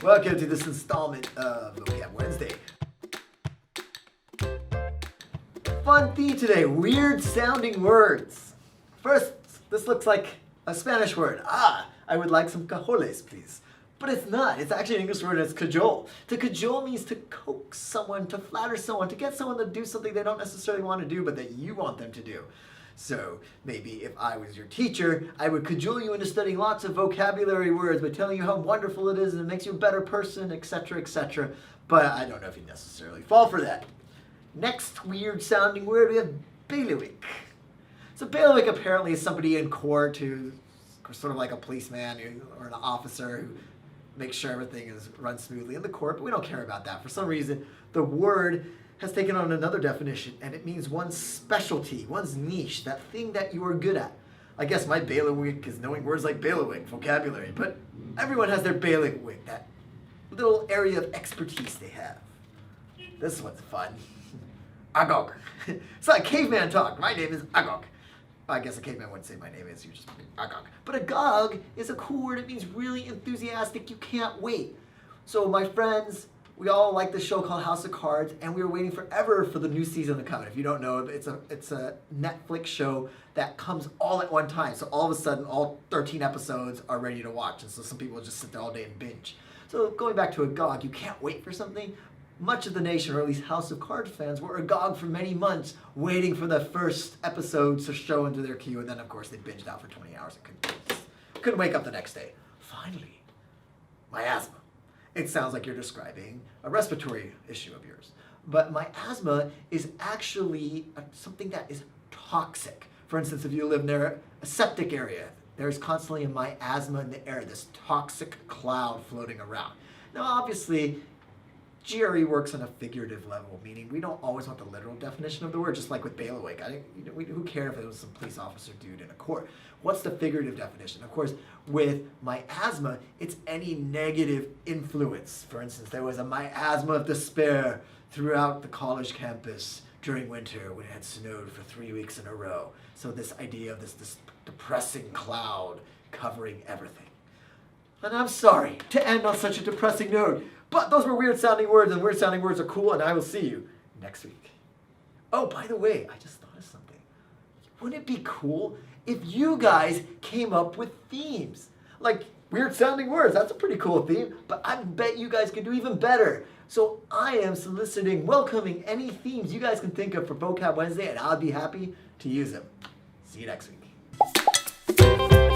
Welcome to this installment of Vocab Wednesday. Fun theme today, weird sounding words. First, this looks like a Spanish word. I would like some cajoles, please. But it's not. It's actually an English word. It's cajole. To cajole means to coax someone, to flatter someone, to get someone to do something they don't necessarily want to do, but that you want them to do. So maybe if I was your teacher, I would cajole you into studying lots of vocabulary words by telling you how wonderful it is and it makes you a better person, etc., etc. But I don't know if you necessarily fall for that. Next weird sounding word, we have bailiwick. So bailiwick apparently is somebody in court who sort of like a policeman or an officer who makes sure everything is run smoothly in the court, but we don't care about that. For some reason, the word has taken on another definition, and it means one's specialty, one's niche, that thing that you are good at. I guess my bailiwick is knowing words like bailiwick, vocabulary, but everyone has their bailiwick, that little area of expertise they have. This one's fun. Agog. It's like caveman talk. My name is Agog. I guess a caveman wouldn't say my name is, you just Agog. But Agog is a cool word. It means really enthusiastic. You can't wait. So my friends, we all like this show called House of Cards, and we were waiting forever for the new season to come. If you don't know, it's a Netflix show that comes all at one time. So all of a sudden, all 13 episodes are ready to watch. And so some people just sit there all day and binge. So going back to Agog, you can't wait for something. Much of the nation, or at least House of Cards fans, were agog for many months, waiting for the first episodes to show into their queue, and then of course they binged out for 20 hours and couldn't wake up the next day. Finally, miasma. It sounds like you're describing a respiratory issue of yours. But miasma is actually something that is toxic. For instance, if you live near a septic area, there's constantly a miasma in the air, this toxic cloud floating around. Now obviously, GRE works on a figurative level, meaning we don't always want the literal definition of the word, just like with bailiwick. Who cares if it was some police officer dude in a court? What's the figurative definition? Of course, with miasma, it's any negative influence. For instance, there was a miasma of despair throughout the college campus during winter when it had snowed for 3 weeks in a row. So this idea of this depressing cloud covering everything. And I'm sorry to end on such a depressing note, but those were weird sounding words, and weird sounding words are cool, and I will see you next week. Oh, by the way, I just thought of something. Wouldn't it be cool if you guys came up with themes? Like weird sounding words, that's a pretty cool theme, but I bet you guys can do even better. So I am soliciting, welcoming any themes you guys can think of for Vocab Wednesday, and I'll be happy to use them. See you next week.